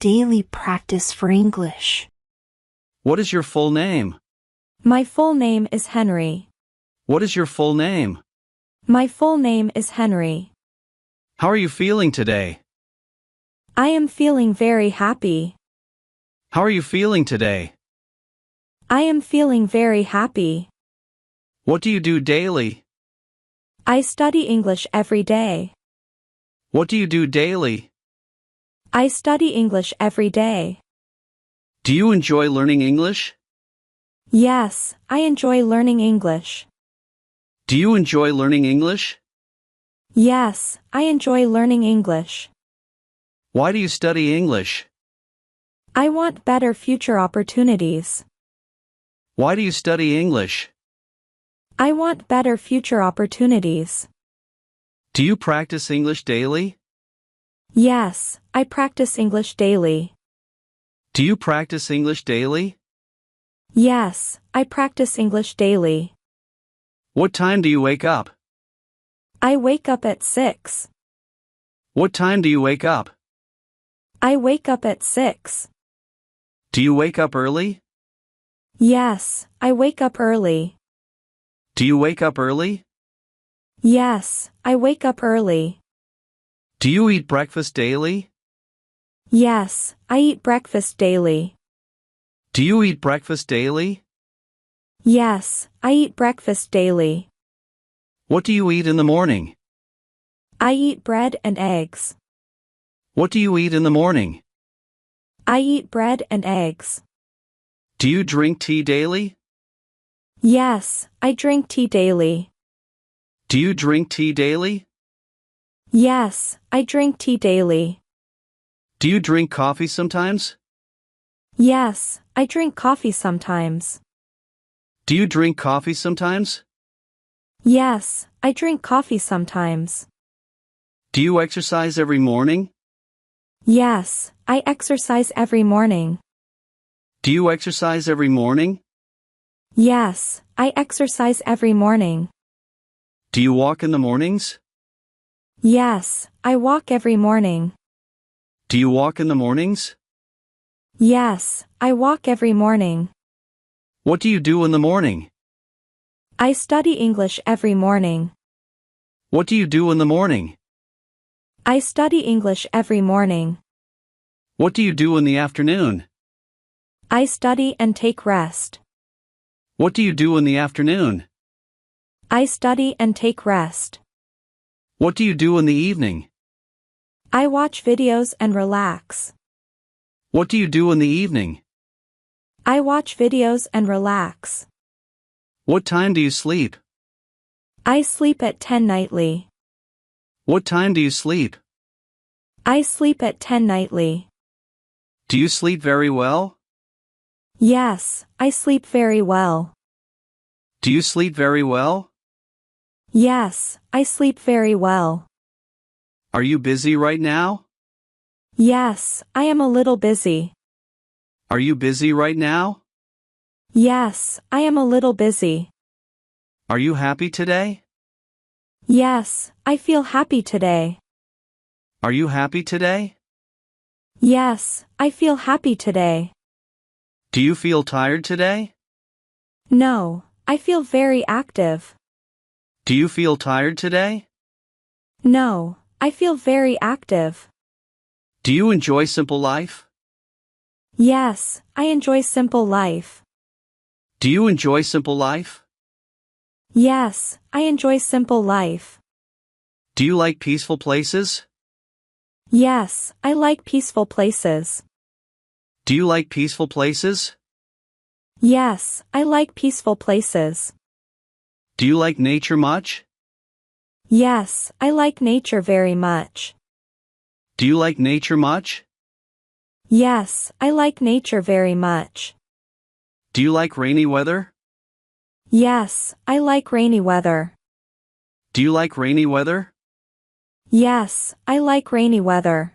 daily practice for English. What is your full name? My full name is Henry. What is your full name? My full name is Henry. How are you feeling today? I am feeling very happy. How are you feeling today? I am feeling very happy. What do you do daily? I study English every day. What do you do daily? I study English every day. Do you enjoy learning English? Yes, I enjoy learning English. Do you enjoy learning English? Yes, I enjoy learning English. Why do you study English? I want better future opportunities. Why do you study English? I want better future opportunities. Do you practice English daily? Yes, I practice English daily. Do you practice English daily? Yes, I practice English daily. What time do you wake up? I wake up at 6. What time do you wake up? I wake up at 6. Do you wake up early? Yes, I wake up early. Do you wake up early? Yes, I wake up early. Do you eat breakfast daily? Yes, I eat breakfast daily. Do you eat breakfast daily? Yes, I eat breakfast daily. What do you eat in the morning? I eat bread and eggs. What do you eat in the morning? I eat bread and eggs. Do you drink tea daily? Yes, I drink tea daily. Do you drink tea daily? Yes, I drink tea daily. Do you drink coffee sometimes? Yes, I drink coffee sometimes. Do you drink coffee sometimes? Yes, I drink coffee sometimes. Do you exercise every morning? Yes, I exercise every morning. Do you exercise every morning? Yes, I exercise every morning. Do you walk in the mornings? Yes, I walk every morning. Do you walk in the mornings? Yes, I walk every morning. What do you do in the morning? I study English every morning. What do you do in the morning? I study English every morning. What do you do in the afternoon? I study and take rest. What do you do in the afternoon? I study and take rest. What do you do in the evening? I watch videos and relax. What do you do in the evening? I watch videos and relax. What time do you sleep? I sleep at 10 nightly. What time do you sleep? I sleep at 10 nightly. Do you sleep very well? Yes, I sleep very well. Do you sleep very well? Yes, I sleep very well. Are you busy right now? Yes, I am a little busy. Are you busy right now? Yes, I am a little busy. Are you happy today? Yes, I feel happy today. Are you happy today? Yes, I feel happy today. Do you feel tired today? No, I feel very active. Do you feel tired today? No, I feel very active. Do you enjoy simple life? Yes, I enjoy simple life. Do you enjoy simple life? Yes, I enjoy simple life. Do you like peaceful places? Yes, I like peaceful places. Do you like peaceful places? Yes, I like peaceful places. Do you like nature much? Yes, I like nature very much. Do you like nature much? Yes, I like nature very much. Do you like rainy weather? Yes, I like rainy weather. Do you like rainy weather? Yes, I like rainy weather.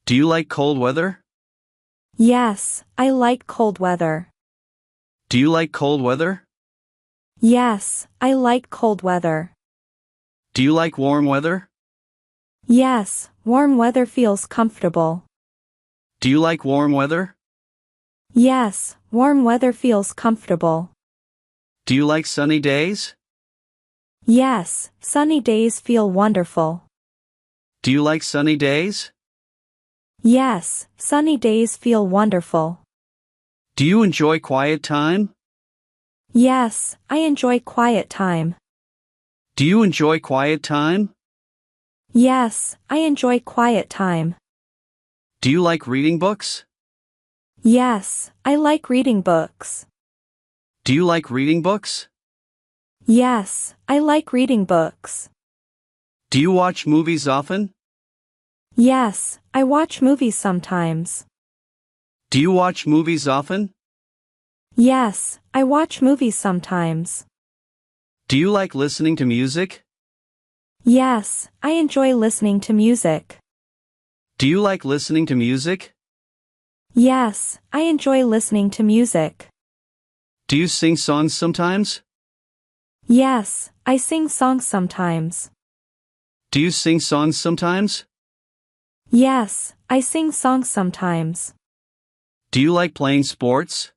Do you like cold weather? Yes, I like cold weather. Do you like cold weather? Yes, I like cold weather. Do you like warm weather? Yes, warm weather feels comfortable. Do you like warm weather? Yes, warm weather feels comfortable. Do you like sunny days? Yes, sunny days feel wonderful. Do you like sunny days? Yes, sunny days feel wonderful. Do you enjoy quiet time? Yes, I enjoy quiet time. Do you enjoy quiet time? Yes, I enjoy quiet time. Do you like reading books? Yes, I like reading books. Do you like reading books? Yes, I like reading books. Do you watch movies often? Yes, I watch movies sometimes. Do you watch movies often? Yes, I watch movies sometimes. Do you like listening to music? Yes, I enjoy listening to music. Do you like listening to music? Yes, I enjoy listening to music. Do you sing songs sometimes? Yes, I sing songs sometimes. Do you sing songs sometimes? Yes, I sing songs sometimes. Do you like playing sports?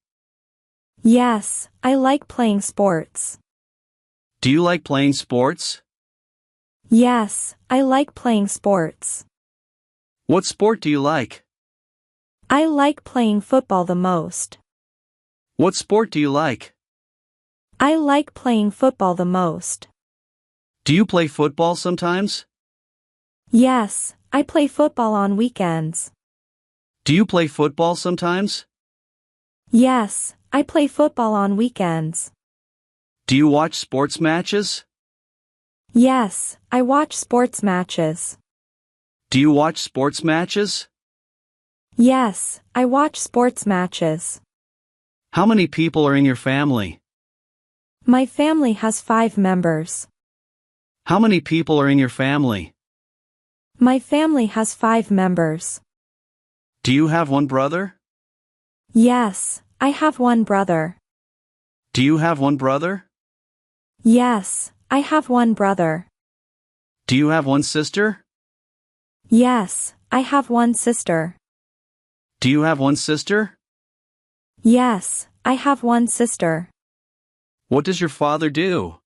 Yes, I like playing sports. Do you like playing sports? Yes, I like playing sports. What sport do you like? I like playing football the most. What sport do you like? I like playing football the most. Do you play football sometimes? Yes, I play football on weekends. Do you play football sometimes? Yes, I play football on weekends. Do you watch sports matches? Yes, I watch sports matches. Do you watch sports matches? Yes, I watch sports matches. How many people are in your family? My family has 5 members. How many people are in your family? My family has 5 members. Do you have one brother? Yes, I have one brother. Do you have one brother? Yes, I have one brother. Do you have one sister? Yes, I have one sister. Do you have one sister? Yes, I have one sister. What does your father do?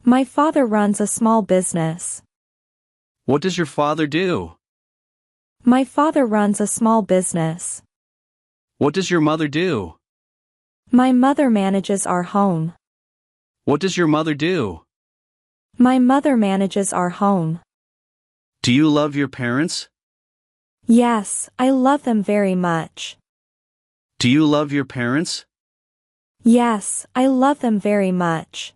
My father runs a small business. What does your father do? My father runs a small business. What does your mother do? My mother manages our home. What does your mother do? My mother manages our home. Do you love your parents? Yes, I love them very much. Do you love your parents? Yes, I love them very much.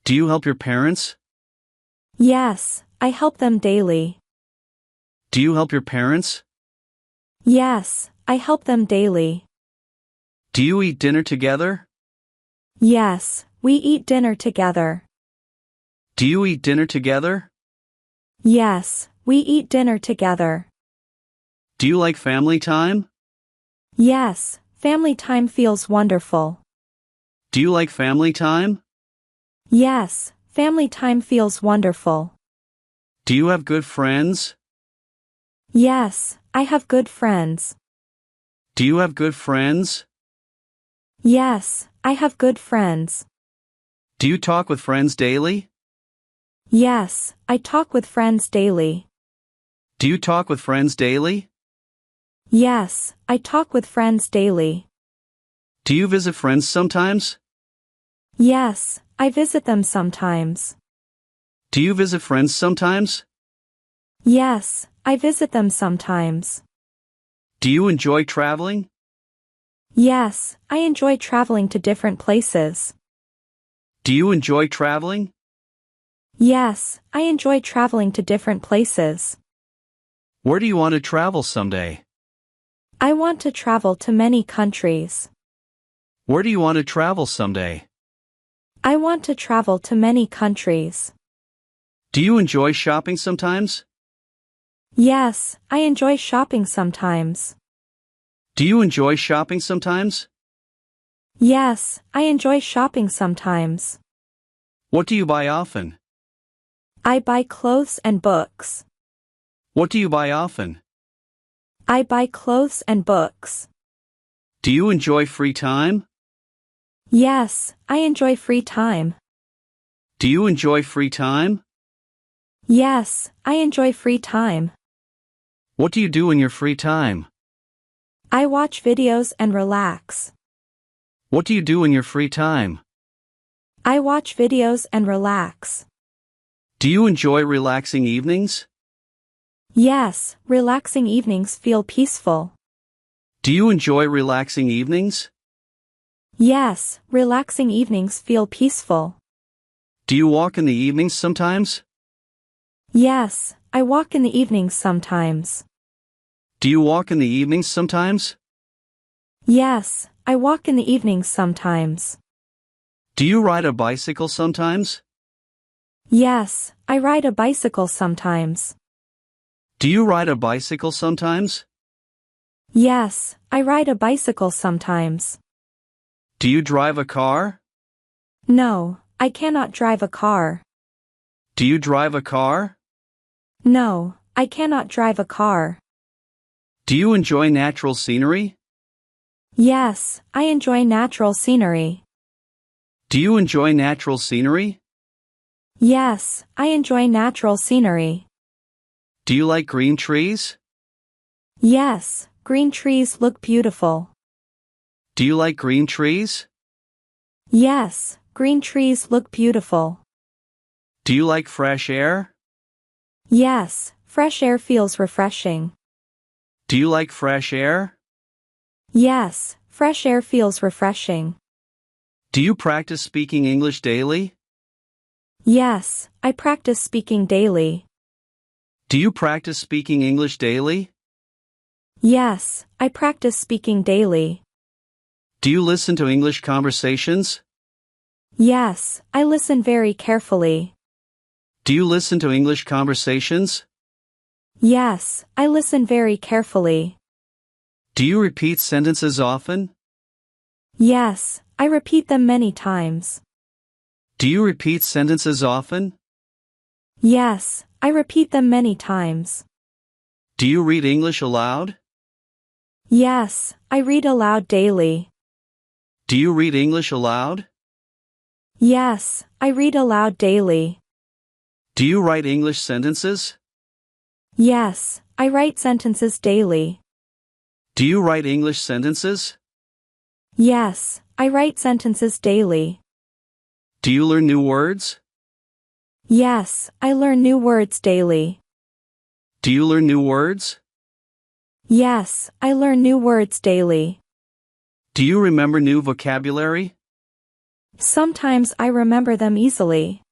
Do you help your parents? Yes, I help them daily. Do you help your parents? Yes, I help them daily. Do you eat dinner together? Yes, we eat dinner together. Do you eat dinner together? Yes, we eat dinner together. Do you like family time? Yes, family time feels wonderful. Do you like family time? Yes, family time feels wonderful. Do you have good friends? Yes, I have good friends. Do you have good friends? Yes, I have good friends. Do you talk with friends daily? Yes, I talk with friends daily. Do you talk with friends daily? Yes, I talk with friends daily. Do you visit friends sometimes? Yes, I visit them sometimes. Do you visit friends sometimes? Yes, I visit them sometimes. Do you enjoy traveling? Yes, I enjoy traveling to different places. Do you enjoy traveling? Yes, I enjoy traveling to different places. Where do you want to travel someday? I want to travel to many countries. Where do you want to travel someday? I want to travel to many countries. Do you enjoy shopping sometimes? Yes, I enjoy shopping sometimes. Do you enjoy shopping sometimes? Yes, I enjoy shopping sometimes. What do you buy often? I buy clothes and books. What do you buy often? I buy clothes and books. Do you enjoy free time? Yes, I enjoy free time. Do you enjoy free time? Yes, I enjoy free time. What do you do in your free time? I watch videos and relax. What do you do in your free time? I watch videos and relax. Do you enjoy relaxing evenings? Yes, relaxing evenings feel peaceful. Do you enjoy relaxing evenings? Yes, relaxing evenings feel peaceful. Do you walk in the evenings sometimes? Yes, I walk in the evenings sometimes. Do you walk in the evenings sometimes? Yes, I walk in the evenings sometimes. Do you ride a bicycle sometimes? Yes, I ride a bicycle sometimes. Do you ride a bicycle sometimes? Yes, I ride a bicycle sometimes. Do you drive a car? No, I cannot drive a car. Do you drive a car? No, I cannot drive a car. Do you enjoy natural scenery? Yes, I enjoy natural scenery. Do you enjoy natural scenery? Yes, I enjoy natural scenery. Do you like green trees? Yes, green trees look beautiful. Do you like green trees? Yes, green trees look beautiful. Do you like fresh air? Yes, fresh air feels refreshing. Do you like fresh air? Yes, fresh air feels refreshing. Do you practice speaking English daily? Yes, I practice speaking daily. Do you practice speaking English daily? Yes, I practice speaking daily. Do you listen to English conversations? Yes, I listen very carefully. Do you listen to English conversations? Yes, I listen very carefully. Do you repeat sentences often? Yes, I repeat them many times. Do you repeat sentences often? Yes, I repeat them many times. Do you read English aloud? Yes, I read aloud daily. Do you read English aloud? Yes, I read aloud daily. Do you write English sentences? Yes, I write sentences daily. Do you write English sentences? Yes, I write sentences daily. Do you learn new words? Yes, I learn new words daily. Do you learn new words? Yes, I learn new words daily. Do you remember new vocabulary? Sometimes I remember them easily.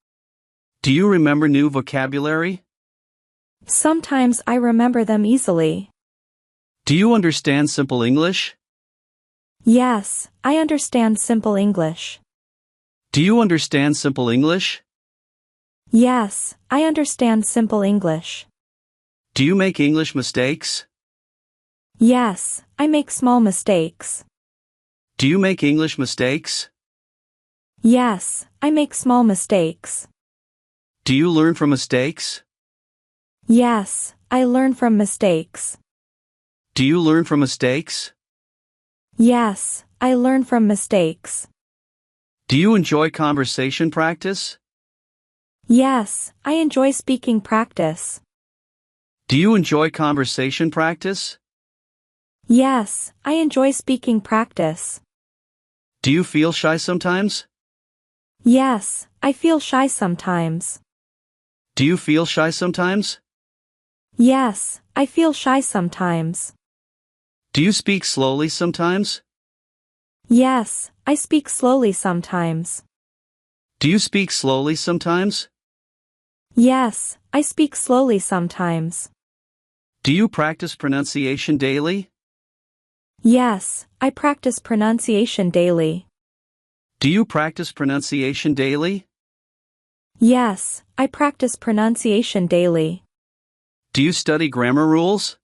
Do you remember new vocabulary? Sometimes I remember them easily. Do you understand simple English? Yes, I understand simple English. Do you understand simple English? Yes, I understand simple English. Do you make English mistakes? Yes, I make small mistakes. Do you make English mistakes? Yes, I make small mistakes. Do you learn from mistakes? Yes, I learn from mistakes. Do you learn from mistakes? Yes, I learn from mistakes. Do you enjoy conversation practice? Yes, I enjoy speaking practice. Do you enjoy conversation practice? Yes, I enjoy speaking practice. Do you feel shy sometimes? Yes, I feel shy sometimes. Do you feel shy sometimes? Yes, I feel shy sometimes. Do you speak slowly sometimes? Yes, I speak slowly sometimes. Do you speak slowly sometimes? Yes, I speak slowly sometimes. Do you practice pronunciation daily? Yes, I practice pronunciation daily. Do you practice pronunciation daily? Yes, I practice pronunciation daily. Do you study grammar rules?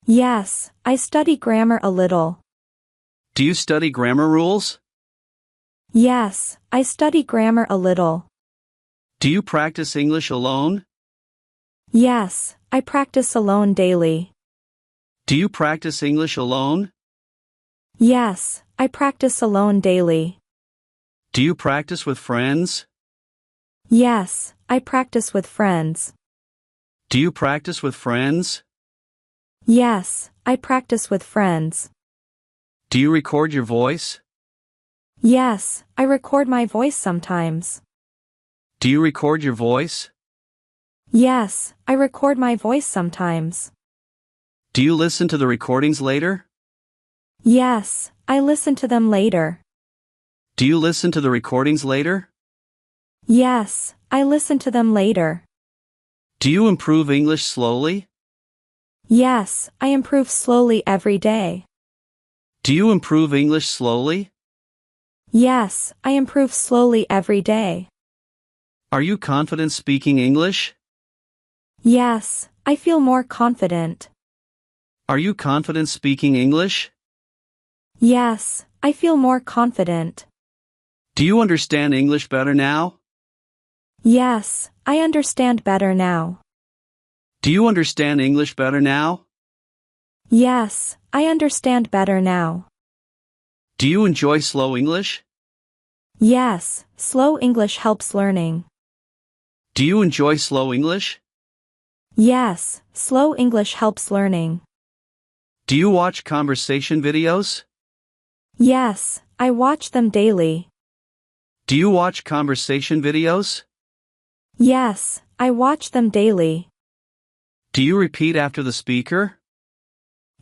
Yes, I study grammar a little. Do you study grammar rules? Yes, I study grammar a little. Do you practice English alone? Yes, I practice alone daily. Do you practice English alone? Yes, I practice alone daily. Do you practice with friends? Yes, I practice with friends. Do you practice with friends? Yes, I practice with friends. Do you record your voice? Yes, I record my voice sometimes. Do you record your voice? Yes, I record my voice sometimes. Do you listen to the recordings later? Yes, I listen to them later. Do you listen to the recordings later? Yes, I listen to them later. Do you improve English slowly? Yes, I improve slowly every day. Do you improve English slowly? Yes, I improve slowly every day. Are you confident speaking English? Yes, I feel more confident. Are you confident speaking English? Yes, I feel more confident. Do you understand English better now? Yes, I understand better now. Do you understand English better now? Yes, I understand better now. Do you enjoy slow English? Yes, slow English helps learning. Do you enjoy slow English? Yes, slow English helps learning. Do you watch conversation videos? Yes, I watch them daily. Do you watch conversation videos? Yes, I watch them daily. Do you repeat after the speaker?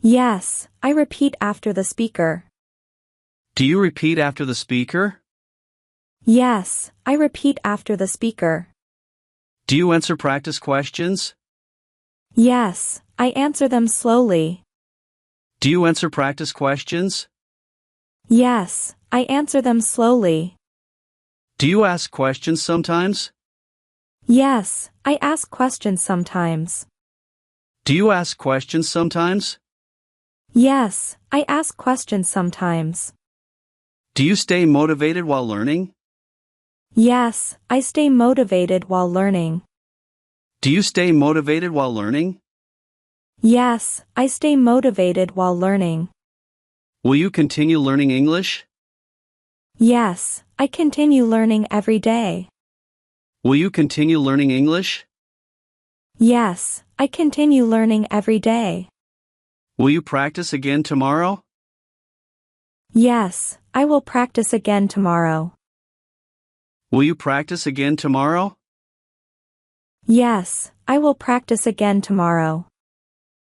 Yes, I repeat after the speaker. Do you repeat after the speaker? Yes, I repeat after the speaker. Do you answer practice questions? Yes, I answer them slowly. Do you answer practice questions? Yes, I answer them slowly. Do you ask questions sometimes? Yes, I ask questions sometimes. Do you ask questions sometimes? Yes, I ask questions sometimes. Do you stay motivated while learning? Yes, I stay motivated while learning. Do you stay motivated while learning? Yes, I stay motivated while learning. Will you continue learning English? Yes, I continue learning every day. Will you continue learning English? Yes, I continue learning every day. Will you practice again tomorrow? Yes, I will practice again tomorrow. Will you practice again tomorrow? Yes, I will practice again tomorrow.